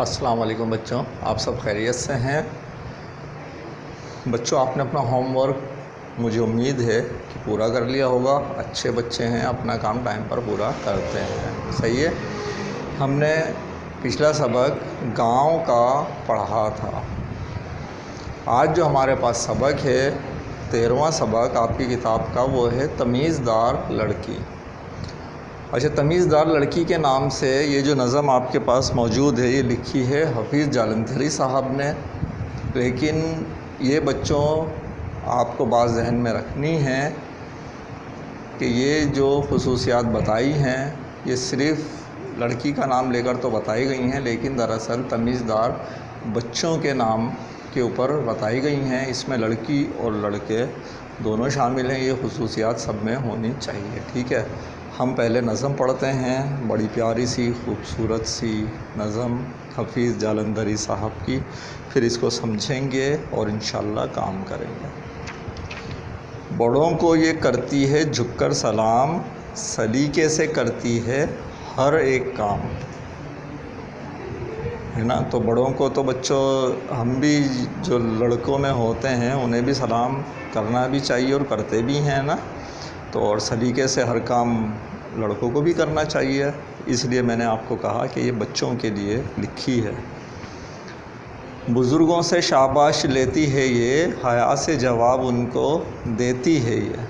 السلام علیکم بچوں، آپ سب خیریت سے ہیں؟ بچوں، آپ نے اپنا ہوم ورک مجھے امید ہے کہ پورا کر لیا ہوگا۔ اچھے بچے ہیں، اپنا کام ٹائم پر پورا کرتے ہیں، صحیح ہے۔ ہم نے پچھلا سبق گاؤں کا پڑھا تھا۔ آج جو ہمارے پاس سبق ہے 13واں سبق آپ کی کتاب کا، وہ ہے تمیزدار لڑکی۔ اچھا، تمیزدار لڑکی کے نام سے یہ جو نظم آپ کے پاس موجود ہے، یہ لکھی ہے حفیظ جالندھری صاحب نے، لیکن یہ بچوں آپ کو بات ذہن میں رکھنی ہے کہ یہ جو خصوصیات بتائی ہیں یہ صرف لڑکی کا نام لے کر تو بتائی گئی ہیں، لیکن دراصل تمیزدار بچوں کے نام کے اوپر بتائی گئی ہیں۔ اس میں لڑکی اور لڑکے دونوں شامل ہیں۔ یہ خصوصیات سب میں ہونی چاہیے، ٹھیک ہے۔ ہم پہلے نظم پڑھتے ہیں، بڑی پیاری سی خوبصورت سی نظم حفیظ جالندھری صاحب کی، پھر اس کو سمجھیں گے اور انشاءاللہ کام کریں گے۔ بڑوں کو یہ کرتی ہے جھک کر سلام، سلیقے سے کرتی ہے ہر ایک کام، ہے نا۔ تو بڑوں کو تو بچوں ہم بھی جو لڑکوں میں ہوتے ہیں انہیں بھی سلام کرنا بھی چاہیے اور کرتے بھی ہیں نا۔ تو اور سلیقے سے ہر کام لڑکوں کو بھی کرنا چاہیے، اس لیے میں نے آپ کو کہا کہ یہ بچوں کے لیے لکھی ہے۔ بزرگوں سے شاباش لیتی ہے یہ، حیا سے جواب ان کو دیتی ہے یہ،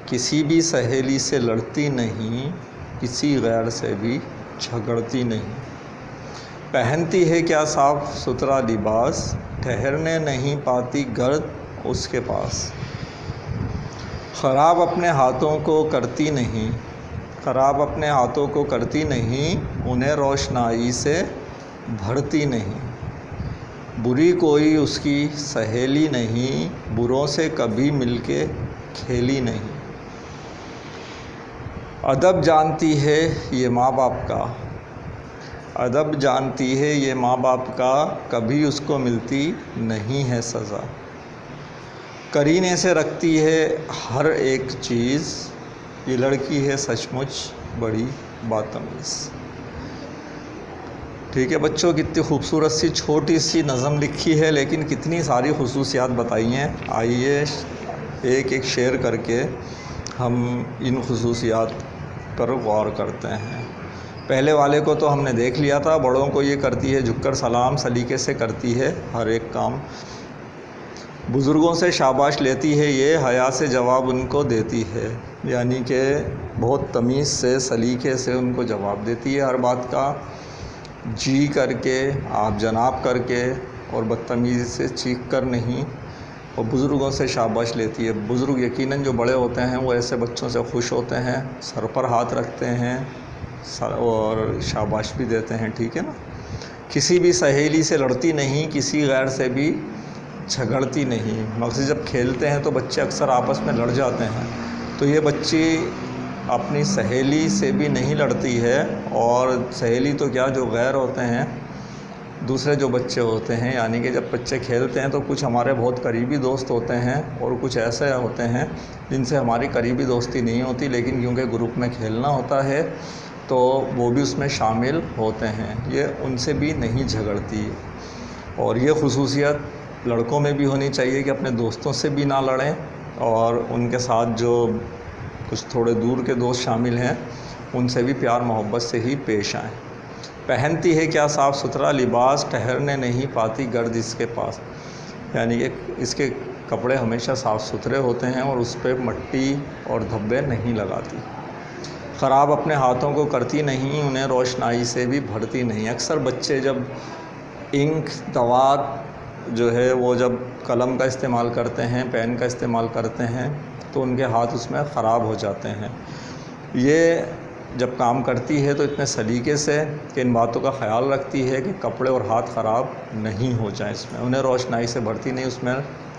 کسی بھی سہیلی سے لڑتی نہیں، کسی غیر سے بھی جھگڑتی نہیں، پہنتی ہے کیا صاف ستھرا لباس، ٹھہرنے نہیں پاتی گرد اس کے پاس، خراب اپنے ہاتھوں کو کرتی نہیں، خراب اپنے ہاتھوں کو کرتی نہیں، انہیں روشنائی سے بھرتی نہیں، بری کوئی اس کی سہیلی نہیں، بروں سے کبھی مل کے کھیلی نہیں، ادب جانتی ہے یہ ماں باپ کا، ادب جانتی ہے یہ ماں باپ کا، کبھی اس کو ملتی نہیں ہے سزا، قرینے سے رکھتی ہے ہر ایک چیز، یہ لڑکی ہے سچ مچ بڑی باتمیز۔ ٹھیک ہے بچوں، کتنی خوبصورت سی چھوٹی سی نظم لکھی ہے، لیکن کتنی ساری خصوصیات بتائی ہیں۔ آئیے ایک ایک شعر کر کے ہم ان خصوصیات پر غور کرتے ہیں۔ پہلے والے کو تو ہم نے دیکھ لیا تھا، بڑوں کو یہ کرتی ہے جھک کر سلام، سلیقے سے کرتی ہے ہر ایک کام، بزرگوں سے شاباش لیتی ہے یہ، حیا سے جواب ان کو دیتی ہے، یعنی کہ بہت تمیز سے سلیقے سے ان کو جواب دیتی ہے ہر بات کا، جی کر کے، آپ جناب کر کے، اور بدتمیزی سے چیخ کر نہیں، اور بزرگوں سے شاباش لیتی ہے۔ بزرگ یقیناً جو بڑے ہوتے ہیں وہ ایسے بچوں سے خوش ہوتے ہیں، سر پر ہاتھ رکھتے ہیں اور شاباش بھی دیتے ہیں، ٹھیک ہے نا۔ کسی بھی سہیلی سے لڑتی نہیں، کسی غیر سے بھی جھگڑتی نہیں، مقصد جب کھیلتے ہیں تو بچے اکثر آپس میں لڑ جاتے ہیں، تو یہ بچی اپنی سہیلی سے بھی نہیں لڑتی ہے، اور سہیلی تو کیا، جو غیر ہوتے ہیں، دوسرے جو بچے ہوتے ہیں، یعنی کہ جب بچے کھیلتے ہیں تو کچھ ہمارے بہت قریبی دوست ہوتے ہیں اور کچھ ایسے ہوتے ہیں جن سے ہماری قریبی دوستی نہیں ہوتی، لیکن کیونکہ گروپ میں کھیلنا ہوتا ہے تو وہ بھی اس میں شامل ہوتے ہیں، یہ ان سے بھی نہیں جھگڑتی۔ اور یہ خصوصیت لڑکوں میں بھی ہونی چاہیے کہ اپنے دوستوں سے بھی نہ لڑیں، اور ان کے ساتھ جو کچھ تھوڑے دور کے دوست شامل ہیں ان سے بھی پیار محبت سے ہی پیش آئیں۔ پہنتی ہے کیا صاف ستھرا لباس، ٹھہرنے نہیں پاتی گرد اس کے پاس، یعنی کہ اس کے کپڑے ہمیشہ صاف ستھرے ہوتے ہیں اور اس پہ مٹی اور دھبے نہیں لگاتی، خراب اپنے ہاتھوں کو کرتی نہیں، انہیں روشنائی سے بھی بھرتی نہیں۔ اکثر بچے جب انک، دوات جو ہے وہ جب قلم کا استعمال کرتے ہیں، پین کا استعمال کرتے ہیں تو ان کے ہاتھ اس میں خراب ہو جاتے ہیں۔ یہ جب کام کرتی ہے تو اتنے سلیقے سے کہ ان باتوں کا خیال رکھتی ہے کہ کپڑے اور ہاتھ خراب نہیں ہو جائیں، اس میں انہیں روشنائی سے بھرتی نہیں، اس میں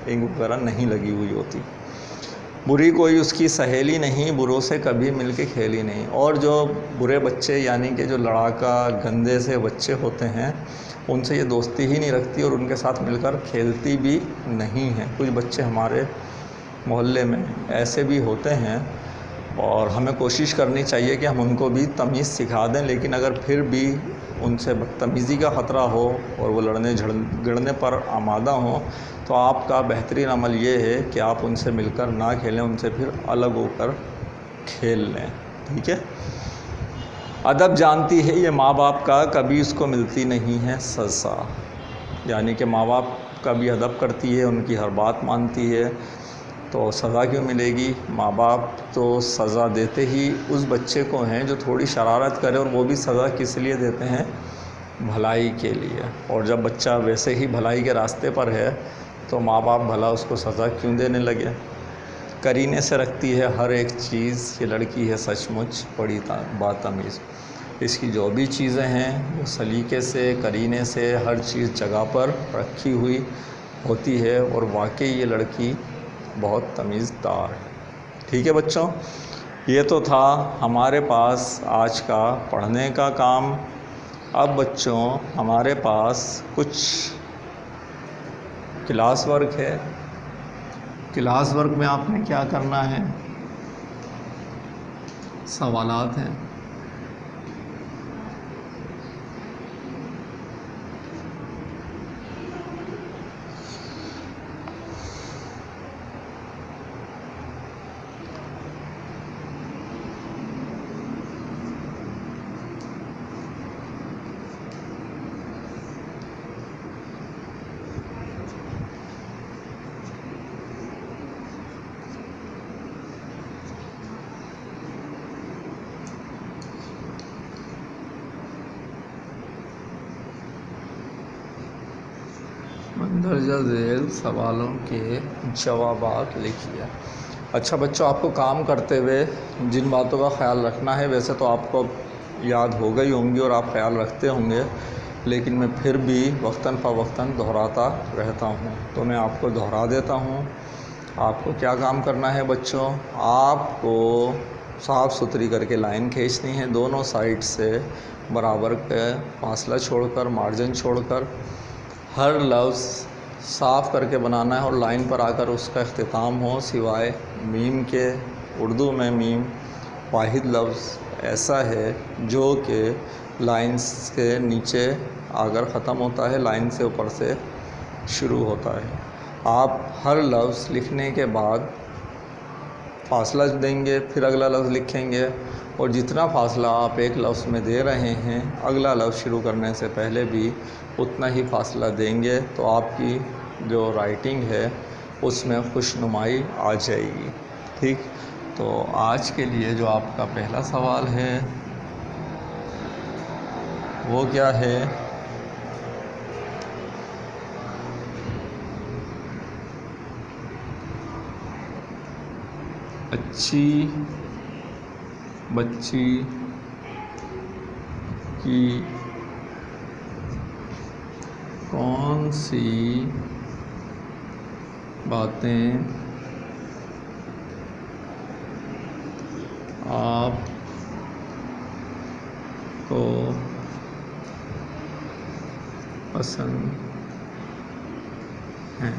انک وغیرہ نہیں لگی ہوئی ہوتی، بری کوئی اس کی سہیلی نہیں، بروں سے کبھی مل کے کھیلی نہیں۔ اور جو برے بچے یعنی کہ جو لڑاکا گندے سے بچے ہوتے ہیں ان سے یہ دوستی ہی نہیں رکھتی اور ان کے ساتھ مل کر کھیلتی بھی نہیں ہیں۔ کچھ بچے ہمارے محلے میں ایسے بھی ہوتے ہیں اور ہمیں کوشش کرنی چاہیے کہ ہم ان کو بھی تمیز سکھا دیں، لیکن اگر پھر بھی ان سے بدتمیزی کا خطرہ ہو اور وہ لڑنے جھگڑنے پر آمادہ ہوں تو آپ کا بہترین عمل یہ ہے کہ آپ ان سے مل کر نہ کھیلیں، ان سے پھر الگ ہو کر کھیل لیں، ٹھیک ہے۔ ادب جانتی ہے یہ ماں باپ کا، کبھی اس کو ملتی نہیں ہے سزا، یعنی کہ ماں باپ کا بھی ادب کرتی ہے، ان کی ہر بات مانتی ہے، تو سزا کیوں ملے گی؟ ماں باپ تو سزا دیتے ہی اس بچے کو ہیں جو تھوڑی شرارت کرے، اور وہ بھی سزا کس لیے دیتے ہیں؟ بھلائی کے لیے۔ اور جب بچہ ویسے ہی بھلائی کے راستے پر ہے تو ماں باپ بھلا اس کو سزا کیوں دینے لگے؟ کرینے سے رکھتی ہے ہر ایک چیز، یہ لڑکی ہے سچ مچ بڑی باتمیز، اس کی جو بھی چیزیں ہیں وہ سلیقے سے، کرینے سے، ہر چیز جگہ پر رکھی ہوئی ہوتی ہے، اور واقعی یہ لڑکی بہت تمیز دار ہے، ٹھیک ہے بچوں۔ یہ تو تھا ہمارے پاس آج کا پڑھنے کا کام۔ اب بچوں ہمارے پاس کچھ کلاس ورک ہے۔ کلاس ورک میں آپ نے کیا کرنا ہے؟ سوالات ہیں، مندرجہ ذیل سوالوں کے جوابات لکھیے۔ اچھا بچوں، آپ کو کام کرتے ہوئے جن باتوں کا خیال رکھنا ہے ویسے تو آپ کو یاد ہو گئی ہوں گی اور آپ خیال رکھتے ہوں گے، لیکن میں پھر بھی وقتاً فوقتاً دہراتا رہتا ہوں، تو میں آپ کو دہرا دیتا ہوں۔ آپ کو کیا کام کرنا ہے بچوں؟ آپ کو صاف ستھری کر کے لائن کھینچنی ہے، دونوں سائڈ سے برابر کا فاصلہ چھوڑ کر، مارجن چھوڑ کر، ہر لفظ صاف کر کے بنانا ہے، اور لائن پر آ کر اس کا اختتام ہو، سوائے میم کے۔ اردو میں میم واحد لفظ ایسا ہے جو کہ لائنز کے نیچے آ کر ختم ہوتا ہے، لائن سے اوپر سے شروع ہوتا ہے۔ آپ ہر لفظ لکھنے کے بعد فاصلہ دیں گے، پھر اگلا لفظ لکھیں گے، اور جتنا فاصلہ آپ ایک لفظ میں دے رہے ہیں اگلا لفظ شروع کرنے سے پہلے بھی اتنا ہی فاصلہ دیں گے، تو آپ کی جو رائٹنگ ہے اس میں خوشنمائی آ جائے گی، ٹھیک۔ تو آج کے لیے جو آپ کا پہلا سوال ہے وہ کیا ہے؟ اچھی بچی کی کون سی باتیں آپ کو پسند ہیں؟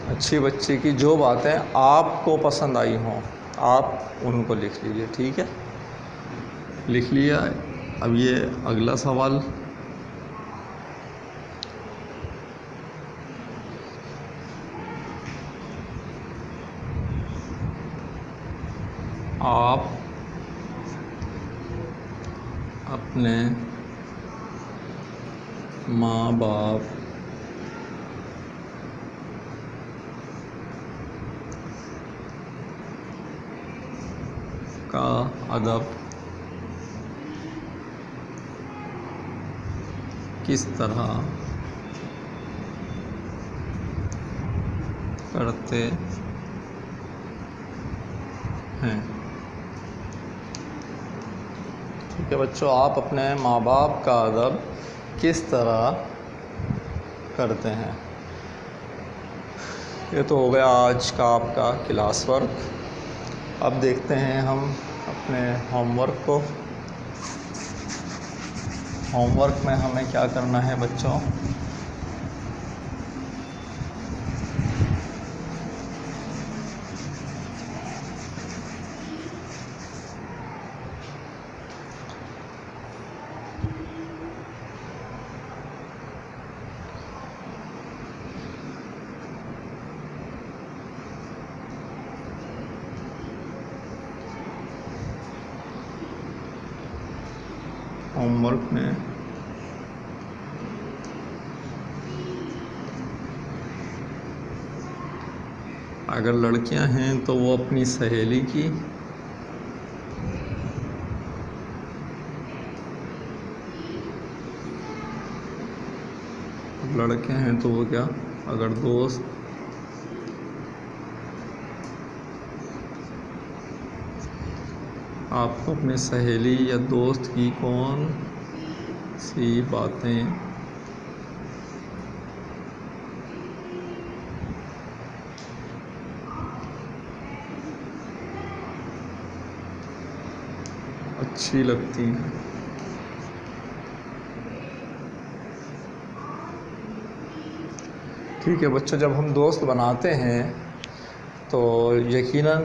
اچھی بچی کی جو باتیں آپ کو پسند آئی ہوں آپ ان کو لکھ لیجئے، ٹھیک ہے۔ لکھ لیا؟ اب یہ اگلا سوال، آپ اپنے ماں باپ کا ادب کس طرح کرتے ہیں؟ ٹھیک ہے بچوں، آپ اپنے ماں باپ کا ادب کس طرح کرتے ہیں؟ یہ تو ہو گیا آج کا آپ کا کلاس ورک۔ اب دیکھتے ہیں ہم اپنے ہوم ورک کو۔ ہوم ورک میں ہمیں کیا کرنا ہے بچوں؟ ہوم ورک میں اگر لڑکیاں ہیں تو وہ اپنی سہیلی کی، لڑکے ہیں تو وہ کیا، اگر دوست آپ کو اپنی سہیلی یا دوست کی کون سی باتیں اچھی لگتی ہیں۔ ٹھیک ہے بچوں، جب ہم دوست بناتے ہیں تو یقیناً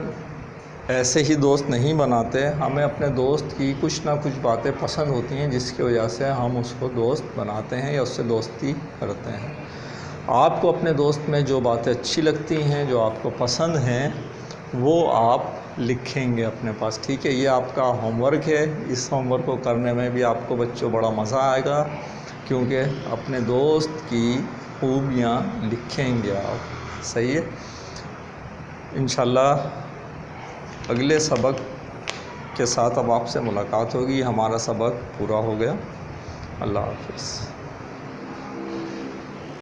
ایسے ہی دوست نہیں بناتے، ہمیں اپنے دوست کی کچھ نہ کچھ باتیں پسند ہوتی ہیں جس کی وجہ سے ہم اس کو دوست بناتے ہیں یا اس سے دوستی کرتے ہیں۔ آپ کو اپنے دوست میں جو باتیں اچھی لگتی ہیں، جو آپ کو پسند ہیں، وہ آپ لکھیں گے اپنے پاس، ٹھیک ہے؟ یہ آپ کا ہوم ورک ہے۔ اس ہوم ورک کو کرنے میں بھی آپ کو بچوں بڑا مزہ آئے گا، کیونکہ اپنے دوست کی خوبیاں لکھیں گے آپ، صحیح ہے؟ انشاءاللہ اگلے سبق کے ساتھ اب آپ سے ملاقات ہوگی۔ ہمارا سبق پورا ہو گیا۔ اللہ حافظ۔